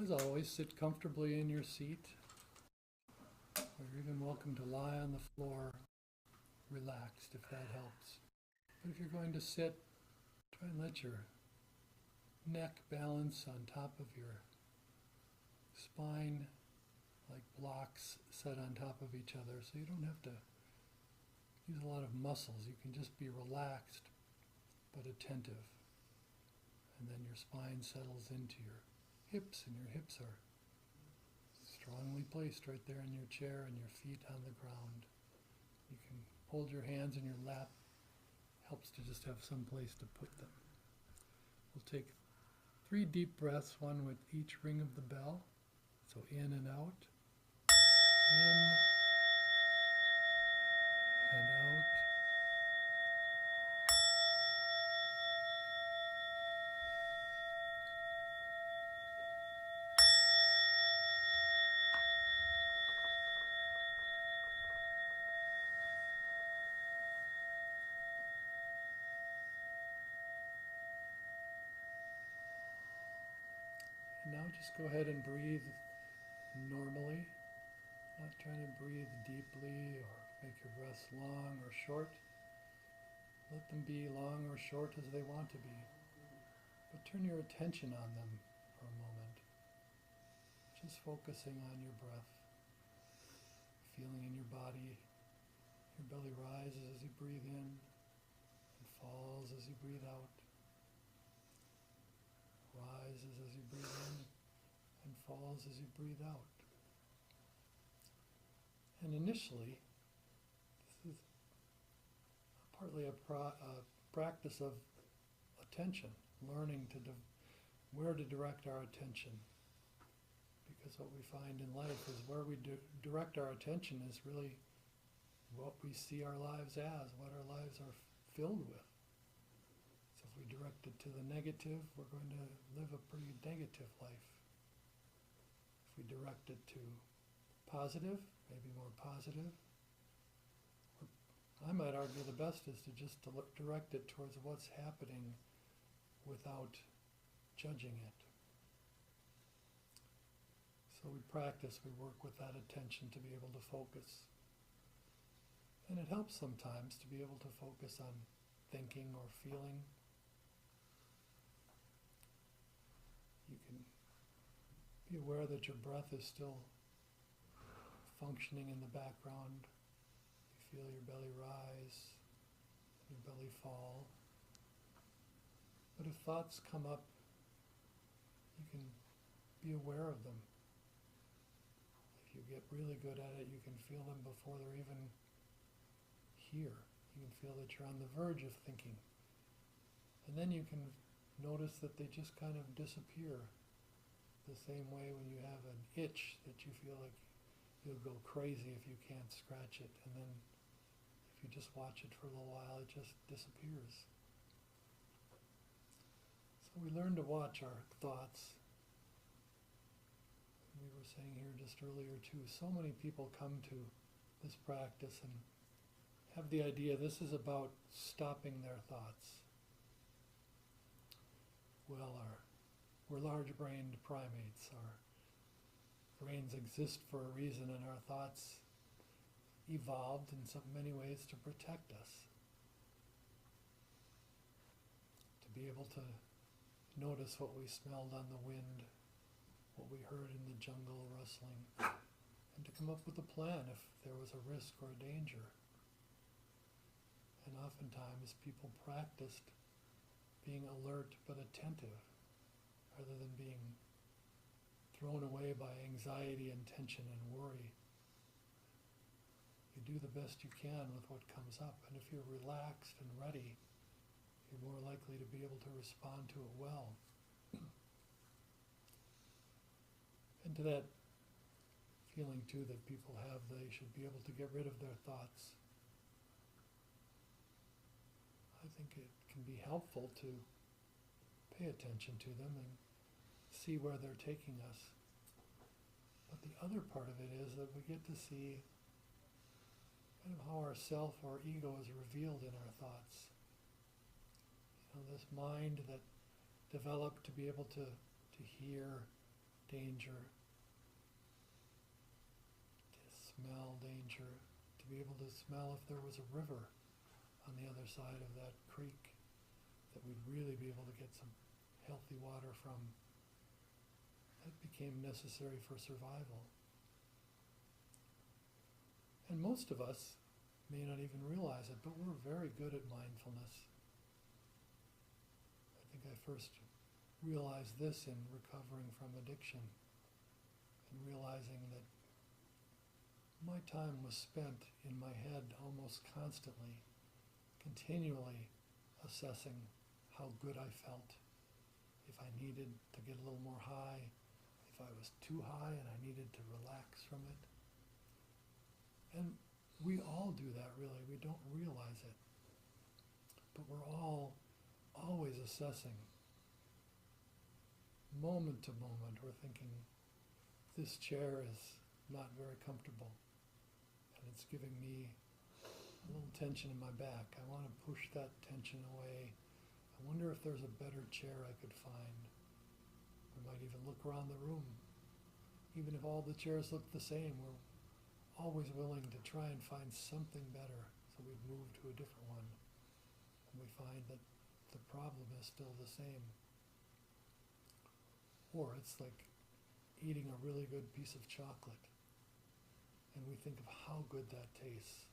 As always, sit comfortably in your seat, or you're even welcome to lie on the floor, relaxed if that helps. But if you're going to sit, try and let your neck balance on top of your spine like blocks set on top of each other, so you don't have to use a lot of muscles. You can just be relaxed but attentive. And then your spine settles into your hips, and your hips are strongly placed right there in your chair and your feet on the ground. You can hold your hands in your lap. Helps to just have some place to put them. We'll take 3 deep breaths, one with each ring of the bell. So in and out, in and out. And now just go ahead and breathe normally, not trying to breathe deeply or make your breaths long or short. Let them be long or short as they want to be, but turn your attention on them for a moment, just focusing on your breath, feeling in your body. Your belly rises as you breathe in and falls as you breathe out, rises as you breathe in and falls as you breathe out. And initially, this is partly a practice of attention, learning where to direct our attention. Because what we find in life is where we direct our attention is really what we see our lives as, what our lives are filled with. So if we direct it to the negative, we're going to live a pretty negative life. If we direct it to positive, maybe more positive. I might argue the best is to just direct it towards what's happening without judging it. So we practice, we work with that attention to be able to focus. And it helps sometimes to be able to focus on thinking or feeling. You can be aware that your breath is still functioning in the background. You feel your belly rise, your belly fall. But if thoughts come up, you can be aware of them. If you get really good at it, you can feel them before they're even here. You can feel that you're on the verge of thinking. And then you can notice that they just kind of disappear. The same way when you have an itch that you feel like you'll go crazy if you can't scratch it. And then if you just watch it for a little while, it just disappears. So we learn to watch our thoughts. We were saying here just earlier too, so many people come to this practice and have the idea this is about stopping their thoughts. Well, we're large-brained primates. Our brains exist for a reason, and our thoughts evolved in so many ways to protect us. To be able to notice what we smelled on the wind, what we heard in the jungle rustling, and to come up with a plan if there was a risk or a danger. And oftentimes people practiced being alert but attentive, rather than being thrown away by anxiety and tension and worry. You do the best you can with what comes up, and if you're relaxed and ready, you're more likely to be able to respond to it well. And to that feeling too that people have, they should be able to get rid of their thoughts. I think it can be helpful to pay attention to them and see where they're taking us. But the other part of it is that we get to see kind of how our self or ego is revealed in our thoughts. You know, this mind that developed to be able to hear danger, to smell danger, to be able to smell if there was a river on the other side of that creek that we'd really be able to get some healthy water from. That became necessary for survival. And most of us may not even realize it, but we're very good at mindfulness. I think I first realized this in recovering from addiction and realizing that my time was spent in my head almost constantly, continually assessing how good I felt, if I needed to get a little more high, if I was too high and I needed to relax from it. And we all do that, really. We don't realize it. But we're all always assessing. Moment to moment, we're thinking, this chair is not very comfortable, and it's giving me a little tension in my back. I want to push that tension away. I wonder if there's a better chair I could find. We might even look around the room. Even if all the chairs look the same, we're always willing to try and find something better, so we move to a different one. And we find that the problem is still the same. Or it's like eating a really good piece of chocolate, and we think of how good that tastes.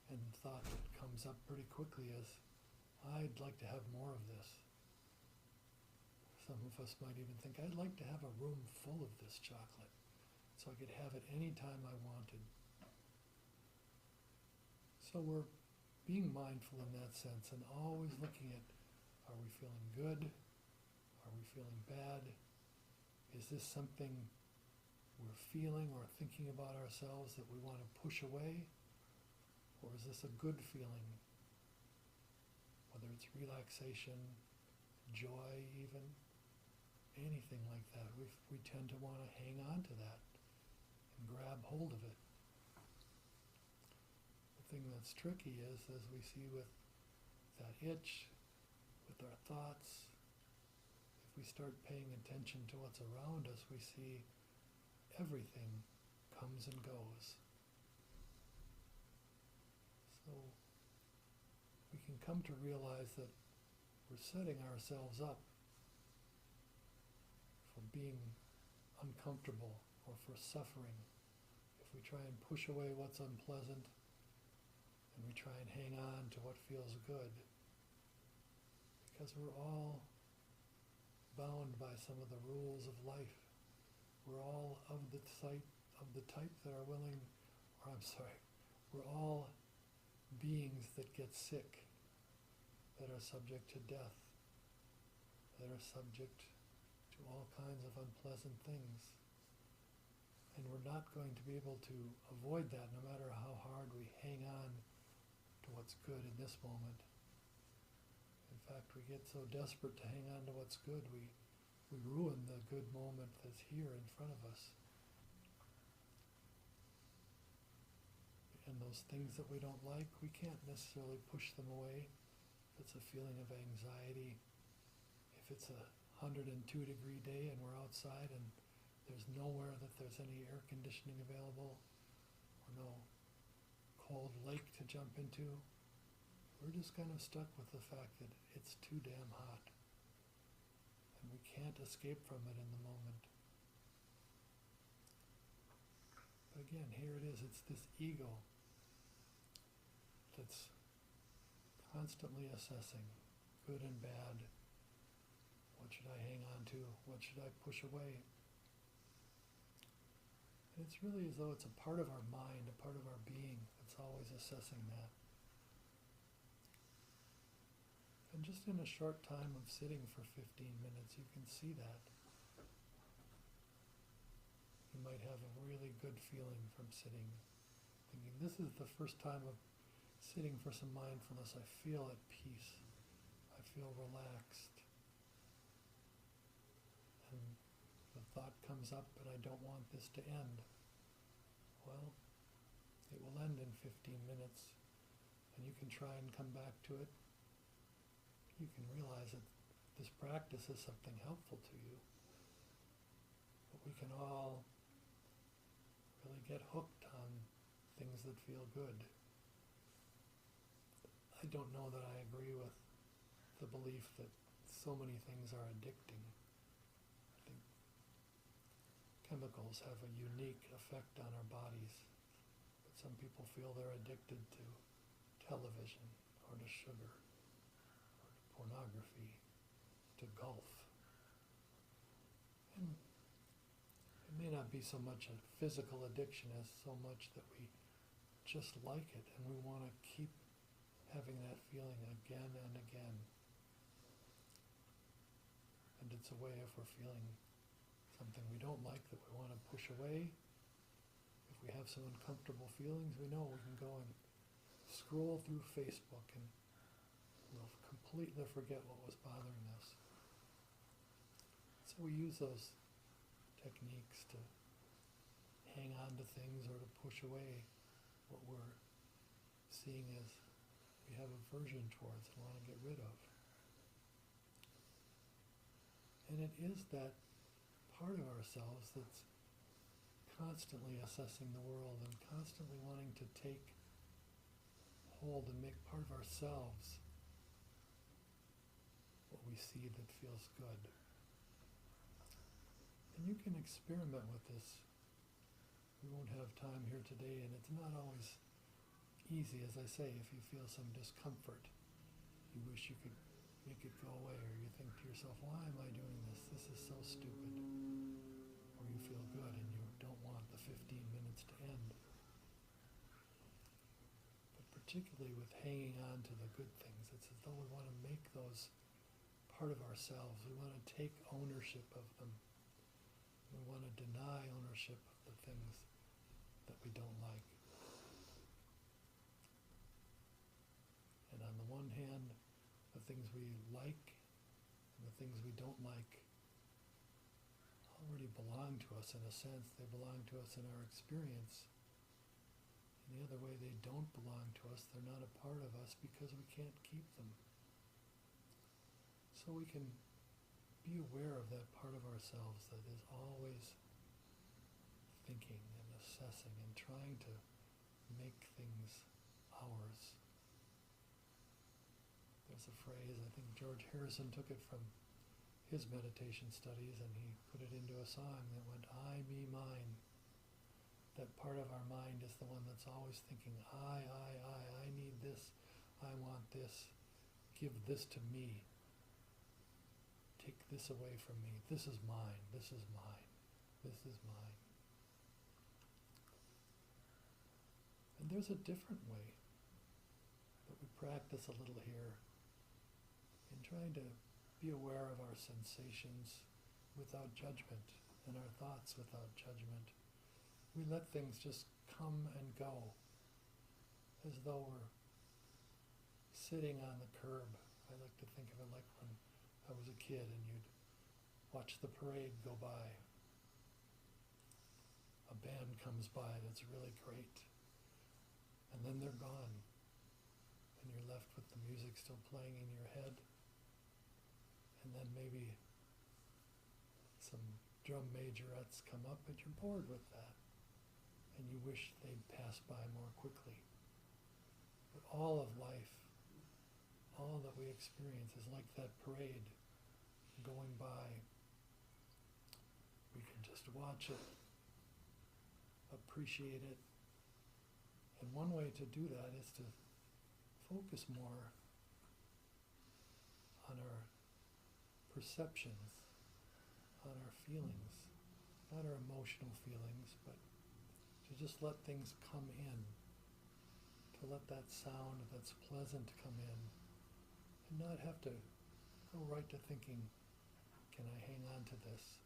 And the thought that comes up pretty quickly is, I'd like to have more of this. Some of us might even think, I'd like to have a room full of this chocolate so I could have it any time I wanted. So we're being mindful in that sense and always looking at, are we feeling good? Are we feeling bad? Is this something we're feeling or thinking about ourselves that we want to push away? Or is this a good feeling? Whether it's relaxation, joy even, anything like that, we tend to want to hang on to that and grab hold of it. The thing that's tricky is, as we see with that itch, with our thoughts, if we start paying attention to what's around us, we see everything comes and goes. So we can come to realize that we're setting ourselves up for being uncomfortable or for suffering if we try and push away what's unpleasant and we try and hang on to what feels good, because we're all bound by some of the rules of life. We're all of the type that are willing, or I'm sorry, we're all beings that get sick, that are subject to death, that are subject to all kinds of unpleasant things. And we're not going to be able to avoid that no matter how hard we hang on to what's good in this moment. In fact, we get so desperate to hang on to what's good, we ruin the good moment that's here in front of us. And those things that we don't like, we can't necessarily push them away. If it's a feeling of anxiety, if it's a 102-degree day and we're outside and there's nowhere that there's any air conditioning available or no cold lake to jump into, we're just kind of stuck with the fact that it's too damn hot and we can't escape from it in the moment. But again, here it is, it's this ego that's constantly assessing good and bad. What should I hang on to? What should I push away? And it's really as though it's a part of our mind, a part of our being that's always assessing that. And just in a short time of sitting for 15 minutes, you can see that. You might have a really good feeling from sitting, thinking, this is the first time of sitting for some mindfulness. I feel at peace. I feel relaxed. And the thought comes up, but I don't want this to end. Well, it will end in 15 minutes, and you can try and come back to it. You can realize that this practice is something helpful to you. we can all really get hooked on things that feel good. I don't know that I agree with the belief that so many things are addicting. I think chemicals have a unique effect on our bodies, but some people feel they're addicted to television or to sugar or to pornography, to golf. And it may not be so much a physical addiction as so much that we just like it and we want to keep having that feeling again and again. And it's a way, if we're feeling something we don't like that we want to push away, if we have some uncomfortable feelings, we know we can go and scroll through Facebook and we'll completely forget what was bothering us. So we use those techniques to hang on to things or to push away what we're seeing as we have aversion towards and want to get rid of. And it is that part of ourselves that's constantly assessing the world and constantly wanting to take hold and make part of ourselves what we see that feels good. And you can experiment with this. We won't have time here today, and it's not always easy, as I say, if you feel some discomfort. You wish you could make it go away, or you think to yourself, why am I doing this? This is so stupid. Or you feel good and you don't want the 15 minutes to end. But particularly with hanging on to the good things, it's as though we want to make those part of ourselves. We want to take ownership of them. We want to deny ownership of the things that we don't like. And on the one hand, the things we like and the things we don't like already belong to us in a sense. They belong to us in our experience. And the other way, they don't belong to us. They're not a part of us because we can't keep them. So we can be aware of that part of ourselves that is always thinking and assessing and trying to make things ours. There's a phrase, I think George Harrison took it from his meditation studies and he put it into a song that went, I, me, mine. That part of our mind is the one that's always thinking, I need this, I want this, give this to me. Take this away from me. This is mine. This is mine. This is mine. And there's a different way that we practice a little here in trying to be aware of our sensations without judgment and our thoughts without judgment. We let things just come and go as though we're sitting on the curb. I like to think of it like when I was a kid and you'd watch the parade go by. A band comes by that's really great, and then they're gone, and you're left with the music still playing in your head, and then maybe some drum majorettes come up and you're bored with that, and you wish they'd pass by more quickly. But all of life, all that we experience is like that parade going by. We can just watch it, appreciate it. And one way to do that is to focus more on our perceptions, on our feelings, not our emotional feelings, but to just let things come in, to let that sound that's pleasant come in, and not have to go right to thinking, can I hang on to this?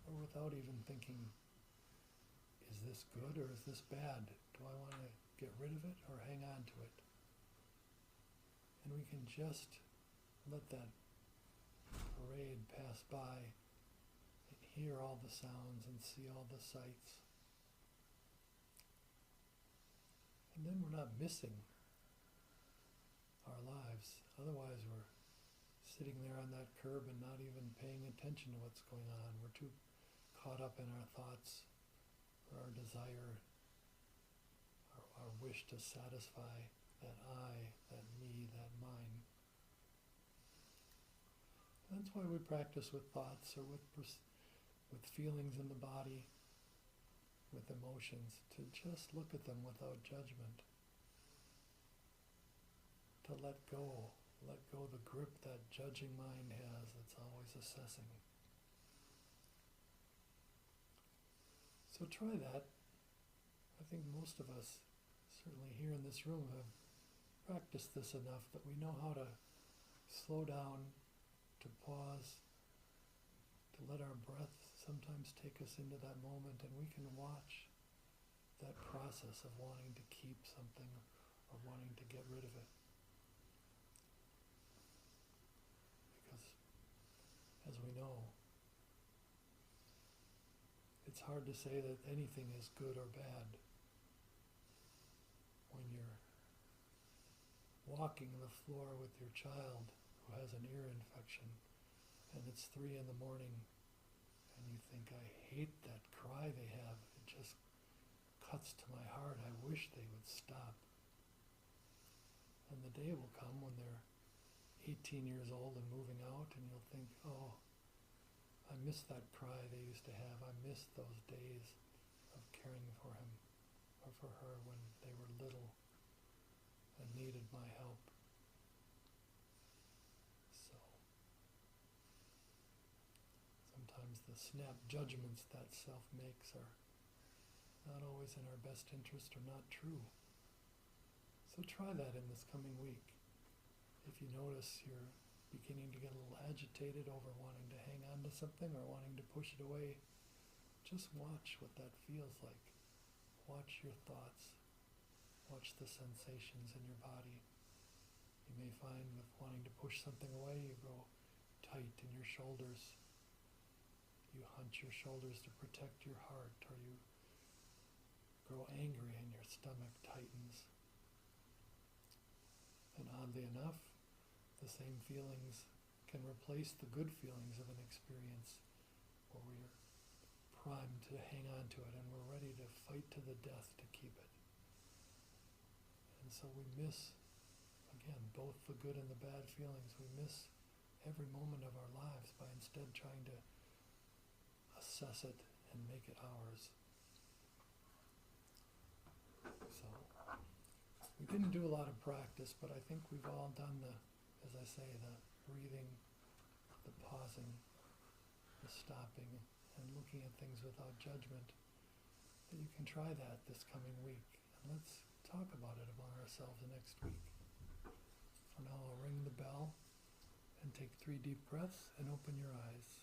Or without even thinking, is this good or is this bad? Do I want to get rid of it or hang on to it? And we can just let that parade pass by and hear all the sounds and see all the sights. And then we're not missing our lives. Otherwise we're sitting there on that curb and not even paying attention to what's going on. We're too caught up in our thoughts or our desire, our wish to satisfy that I, that me, that mine. And that's why we practice with thoughts or with feelings in the body, with emotions, to just look at them without judgment, to let go the grip that judging mind has that's always assessing. So try that. I think most of us, certainly here in this room, have practiced this enough that we know how to slow down, to pause, to let our breath sometimes take us into that moment, and we can watch that process of wanting to keep something or wanting to get rid of it. Because, as we know, it's hard to say that anything is good or bad when you're walking the floor with your child who has an ear infection and it's 3 a.m. and you think, I hate that cry they have. It just cuts to my heart. I wish they would stop. And the day will come when they're 18 years old and moving out, and you'll think, oh, I miss that cry they used to have. I miss those days of caring for him or for her when they were little and needed my help. So sometimes the snap judgments that self makes are not always in our best interest or not true. So try that in this coming week. If you notice you're beginning to get a little agitated over wanting to hang on to something or wanting to push it away, just watch what that feels like. Watch your thoughts. Watch the sensations in your body. You may find with wanting to push something away, you grow tight in your shoulders. You hunch your shoulders to protect your heart, or you grow angry and your stomach tightens. And oddly enough, the same feelings can replace the good feelings of an experience where we're primed to hang on to it and we're ready to fight to the death to keep it. And so we miss, again, both the good and the bad feelings. We miss every moment of our lives by instead trying to assess it and make it ours. So we didn't do a lot of practice, but I think we've all done the, as I say, the breathing, the pausing, the stopping, and looking at things without judgment. That you can try that this coming week. And let's talk about it among ourselves next week. For now, I'll ring the bell and take 3 deep breaths and open your eyes.